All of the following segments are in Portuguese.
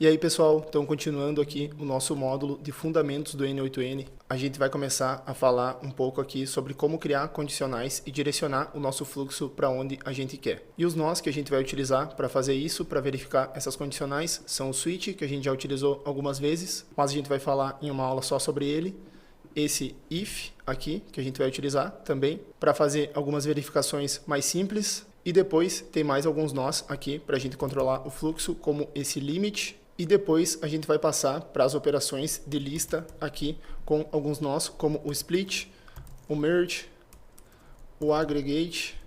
E aí pessoal, então continuando aqui o nosso módulo de fundamentos do N8N, a gente vai começar a falar um pouco aqui sobre como criar condicionais e direcionar o nosso fluxo para onde a gente quer. E os nós que a gente vai utilizar para fazer isso, para verificar essas condicionais, são o switch, que a gente já utilizou algumas vezes, mas a gente vai falar em uma aula só sobre ele. Esse if aqui, que a gente vai utilizar também para fazer algumas verificações mais simples. E depois tem mais alguns nós aqui para a gente controlar o fluxo, como esse limit. E depois a gente vai passar para as operações de lista aqui com alguns nós, como o split, o merge, o aggregate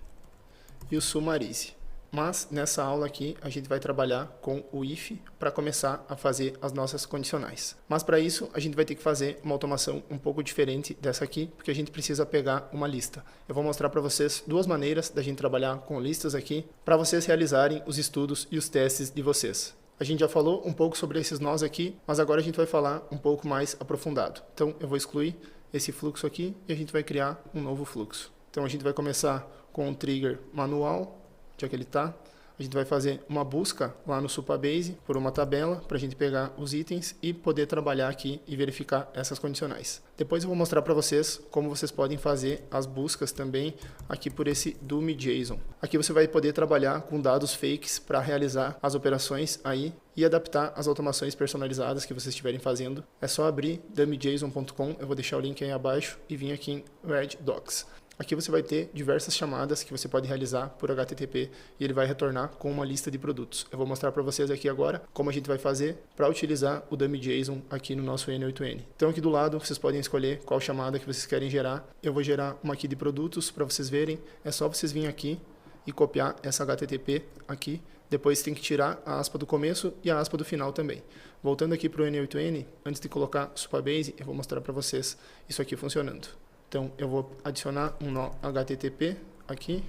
e o summarize. Mas nessa aula aqui a gente vai trabalhar com o if para começar a fazer as nossas condicionais. Mas para isso a gente vai ter que fazer uma automação um pouco diferente dessa aqui, porque a gente precisa pegar uma lista. Eu vou mostrar para vocês duas maneiras da gente trabalhar com listas aqui, para vocês realizarem os estudos e os testes de vocês. A gente já falou um pouco sobre esses nós aqui, mas agora a gente vai falar um pouco mais aprofundado. Então eu vou excluir esse fluxo aqui e a gente vai criar um novo fluxo. Então a gente vai começar com o trigger manual, onde é que ele está. A gente vai fazer uma busca lá no Supabase por uma tabela para a gente pegar os itens e poder trabalhar aqui e verificar essas condicionais. Depois eu vou mostrar para vocês como vocês podem fazer as buscas também aqui por esse dummy.json. Aqui você vai poder trabalhar com dados fakes para realizar as operações aí e adaptar as automações personalizadas que vocês estiverem fazendo. É só abrir dummyjson.com, eu vou deixar o link aí abaixo e vir aqui em Reddocs. Aqui você vai ter diversas chamadas que você pode realizar por HTTP e ele vai retornar com uma lista de produtos. Eu vou mostrar para vocês aqui agora como a gente vai fazer para utilizar o dummy.json aqui no nosso N8N. Então aqui do lado vocês podem escolher qual chamada que vocês querem gerar. Eu vou gerar uma aqui de produtos para vocês verem. É só vocês virem aqui e copiar essa HTTP aqui. Depois tem que tirar a aspa do começo e a aspa do final também. Voltando aqui para o N8N, antes de colocar Supabase, eu vou mostrar para vocês isso aqui funcionando. Então, eu vou adicionar um nó HTTP aqui.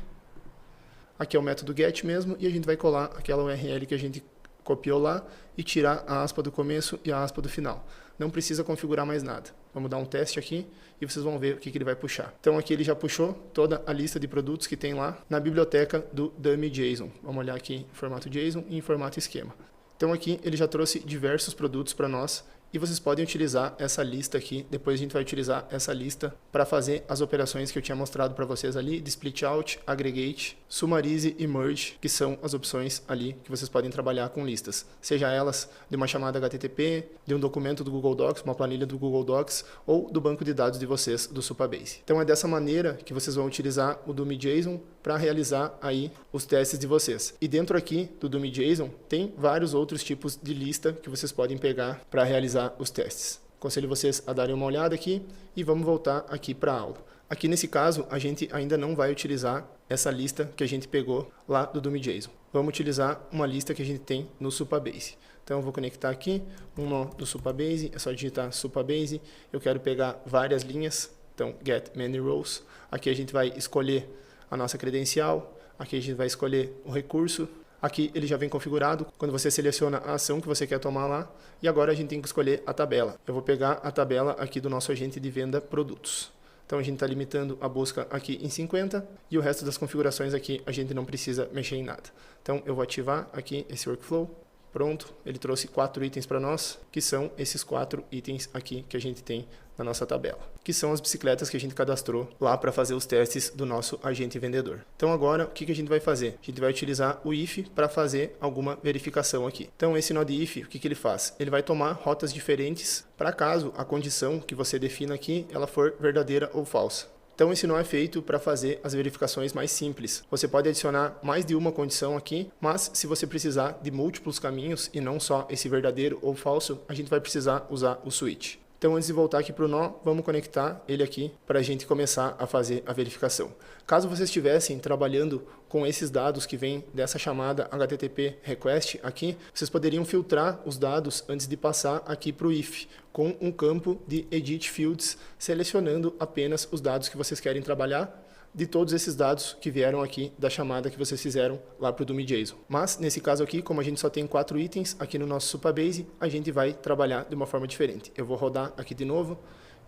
Aqui é o método get mesmo, e a gente vai colar aquela URL que a gente copiou lá e tirar a aspa do começo e a aspa do final. Não precisa configurar mais nada. Vamos dar um teste aqui e vocês vão ver o que ele vai puxar. Então, aqui ele já puxou toda a lista de produtos que tem lá na biblioteca do dummy.json. Vamos olhar aqui em formato JSON e em formato esquema. Então, aqui ele já trouxe diversos produtos para nós. E vocês podem utilizar essa lista aqui, depois a gente vai utilizar essa lista para fazer as operações que eu tinha mostrado para vocês ali, de split out, aggregate, summarize e merge, que são as opções ali que vocês podem trabalhar com listas. Seja elas de uma chamada HTTP, de um documento do Google Docs, uma planilha do Google Docs, ou do banco de dados de vocês, do Supabase. Então é dessa maneira que vocês vão utilizar o dummy.json para realizar aí os testes de vocês. E dentro aqui do dummy.json tem vários outros tipos de lista que vocês podem pegar para realizar os testes. Aconselho vocês a darem uma olhada aqui e vamos voltar aqui para a aula. Aqui nesse caso, a gente ainda não vai utilizar essa lista que a gente pegou lá do dummy.json. Vamos utilizar uma lista que a gente tem no Supabase. Então eu vou conectar aqui um nó do Supabase, é só digitar Supabase. Eu quero pegar várias linhas, então get many rows. Aqui a gente vai escolher a nossa credencial, aqui a gente vai escolher o recurso. Aqui ele já vem configurado, quando você seleciona a ação que você quer tomar lá, e agora a gente tem que escolher a tabela. Eu vou pegar a tabela aqui do nosso agente de venda produtos. Então a gente está limitando a busca aqui em 50 e o resto das configurações aqui a gente não precisa mexer em nada. Então eu vou ativar aqui esse workflow. Pronto, ele trouxe 4 itens para nós, que são esses 4 itens aqui que a gente tem na nossa tabela, que são as bicicletas que a gente cadastrou lá para fazer os testes do nosso agente vendedor. Então agora, o que a gente vai fazer? A gente vai utilizar o if para fazer alguma verificação aqui. Então esse nó de if, o que ele faz? Ele vai tomar rotas diferentes para caso a condição que você defina aqui, ela for verdadeira ou falsa. Então esse nó é feito para fazer as verificações mais simples. Você pode adicionar mais de uma condição aqui, mas se você precisar de múltiplos caminhos e não só esse verdadeiro ou falso, a gente vai precisar usar o switch. Então, antes de voltar aqui para o nó, vamos conectar ele aqui para a gente começar a fazer a verificação. Caso vocês estivessem trabalhando com esses dados que vêm dessa chamada HTTP request aqui, vocês poderiam filtrar os dados antes de passar aqui para o if, com um campo de edit fields, selecionando apenas os dados que vocês querem trabalhar, de todos esses dados que vieram aqui da chamada que vocês fizeram lá para o dummy.json. Mas, nesse caso aqui, como a gente só tem 4 itens aqui no nosso Supabase, a gente vai trabalhar de uma forma diferente. Eu vou rodar aqui de novo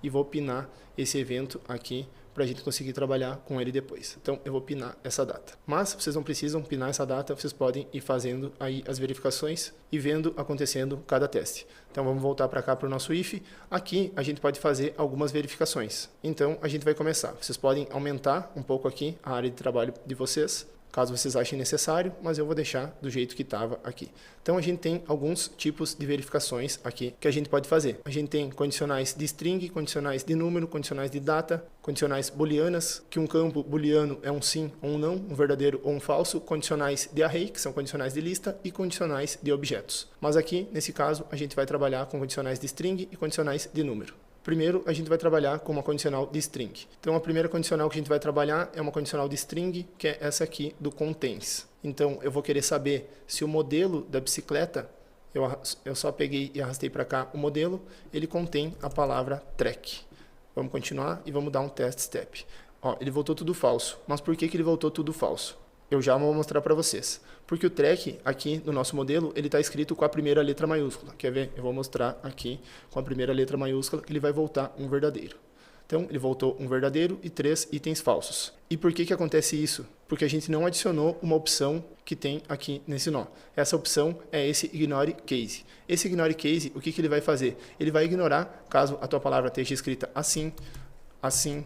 e vou pinar esse evento aqui para a gente conseguir trabalhar com ele depois. Então eu vou pinar essa data. Mas vocês não precisam pinar essa data, vocês podem ir fazendo aí as verificações e vendo acontecendo cada teste. Então vamos voltar para cá para o nosso if. Aqui a gente pode fazer algumas verificações. Então a gente vai começar. Vocês podem aumentar um pouco aqui a área de trabalho de vocês, caso vocês achem necessário, mas eu vou deixar do jeito que estava aqui. Então a gente tem alguns tipos de verificações aqui que a gente pode fazer. A gente tem condicionais de string, condicionais de número, condicionais de data, condicionais booleanas, que um campo booleano é um sim ou um não, um verdadeiro ou um falso, condicionais de array, que são condicionais de lista, e condicionais de objetos. Mas aqui, nesse caso, a gente vai trabalhar com condicionais de string e condicionais de número. Primeiro, a gente vai trabalhar com uma condicional de string. Então, a primeira condicional que a gente vai trabalhar é uma condicional de string, que é essa aqui do contains. Então, eu vou querer saber se o modelo da bicicleta, eu só peguei e arrastei para cá o modelo, ele contém a palavra track. Vamos continuar e vamos dar um test step. Ó, ele voltou tudo falso. Mas por que ele voltou tudo falso? Eu já vou mostrar para vocês. Porque o track aqui no nosso modelo, ele está escrito com a primeira letra maiúscula. Quer ver? Eu vou mostrar aqui com a primeira letra maiúscula que ele vai voltar um verdadeiro. Então, ele voltou um verdadeiro e 3 itens falsos. E por que acontece isso? Porque a gente não adicionou uma opção que tem aqui nesse nó. Essa opção é esse ignore case. Esse ignore case, o que ele vai fazer? Ele vai ignorar, caso a tua palavra esteja escrita assim, assim,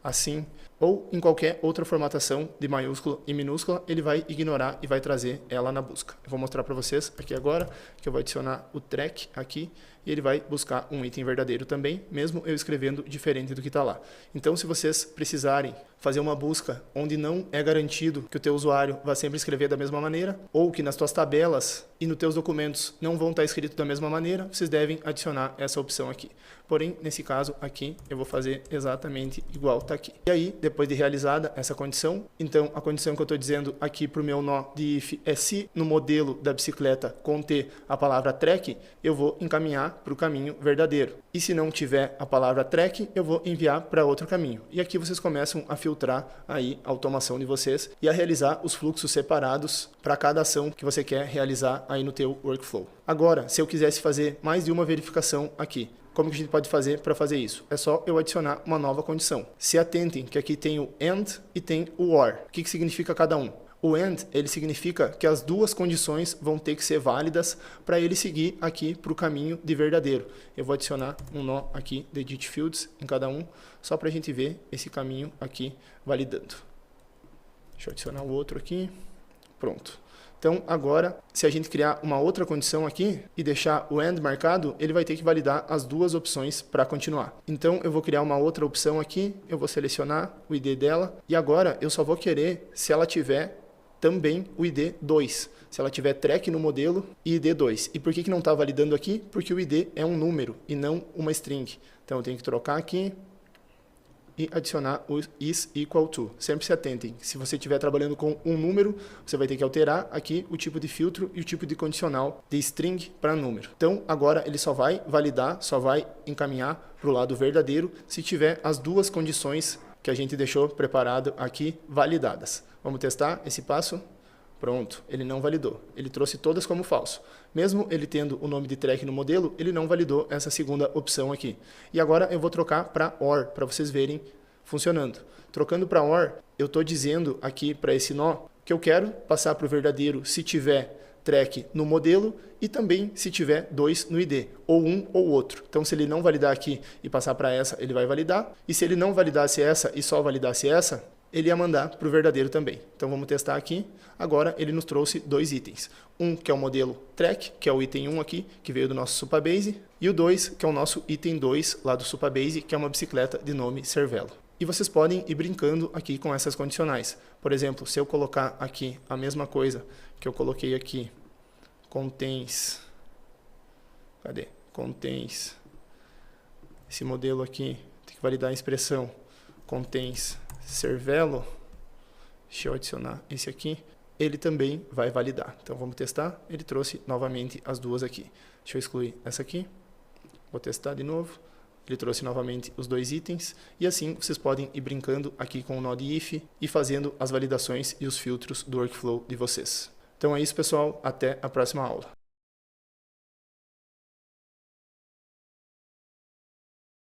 assim, ou em qualquer outra formatação de maiúscula e minúscula, ele vai ignorar e vai trazer ela na busca. Eu vou mostrar para vocês aqui agora, que eu vou adicionar o track aqui, e ele vai buscar um item verdadeiro também, mesmo eu escrevendo diferente do que está lá. Então, se vocês precisarem fazer uma busca onde não é garantido que o teu usuário vai sempre escrever da mesma maneira, ou que nas tuas tabelas e nos teus documentos não vão estar escritos da mesma maneira, vocês devem adicionar essa opção aqui. Porém, nesse caso aqui, eu vou fazer exatamente igual está aqui. E aí, depois de realizada essa condição, então a condição que eu estou dizendo aqui para o meu nó de if é se no modelo da bicicleta conter a palavra track, eu vou encaminhar para o caminho verdadeiro. E se não tiver a palavra track, eu vou enviar para outro caminho. E aqui vocês começam a filtrar aí a automação de vocês e a realizar os fluxos separados para cada ação que você quer realizar aí no teu workflow. Agora, se eu quisesse fazer mais de uma verificação aqui, como que a gente pode fazer para fazer isso? É só eu adicionar uma nova condição. Se atentem que aqui tem o AND e tem o OR. O que significa cada um? O AND, ele significa que as duas condições vão ter que ser válidas para ele seguir aqui para o caminho de verdadeiro. Eu vou adicionar um nó aqui de edit fields em cada um, só para a gente ver esse caminho aqui validando. Deixa eu adicionar o outro aqui. Pronto. Então, agora, se a gente criar uma outra condição aqui e deixar o AND marcado, ele vai ter que validar as duas opções para continuar. Então, eu vou criar uma outra opção aqui, eu vou selecionar o ID dela, e agora eu só vou querer se ela tiver também o ID 2, se ela tiver track no modelo e ID 2. E por que não está validando aqui? Porque o ID é um número e não uma string. Então, eu tenho que trocar aqui e adicionar o is equal to. Sempre se atentem. Se você estiver trabalhando com um número, você vai ter que alterar aqui o tipo de filtro e o tipo de condicional de string para número. Então, agora ele só vai validar, só vai encaminhar para o lado verdadeiro se tiver as duas condições que a gente deixou preparado aqui validadas. Vamos testar esse passo? Pronto, ele não validou. Ele trouxe todas como falso. Mesmo ele tendo o nome de track no modelo, ele não validou essa segunda opção aqui. E agora eu vou trocar para OR, para vocês verem funcionando. Trocando para OR, eu estou dizendo aqui para esse nó que eu quero passar para o verdadeiro se tiver track no modelo e também se tiver 2 no ID, ou um ou outro. Então, se ele não validar aqui e passar para essa, ele vai validar. E se ele não validasse essa e só validasse essa, ele ia mandar para o verdadeiro também. Então, vamos testar aqui. Agora, ele nos trouxe 2 itens. Um, que é o modelo track, que é o item 1 aqui, que veio do nosso Supabase. E o 2, que é o nosso item 2 lá do Supabase, que é uma bicicleta de nome Cervelo. E vocês podem ir brincando aqui com essas condicionais. Por exemplo, se eu colocar aqui a mesma coisa que eu coloquei aqui, contains, cadê? Contains, esse modelo aqui, tem que validar a expressão, contains Cervelo, deixa eu adicionar esse aqui, ele também vai validar. Então vamos testar, ele trouxe novamente as duas aqui. Deixa eu excluir essa aqui, vou testar de novo. Ele trouxe novamente os 2 itens, e assim vocês podem ir brincando aqui com o nó de if e fazendo as validações e os filtros do workflow de vocês. Então é isso, pessoal. Até a próxima aula.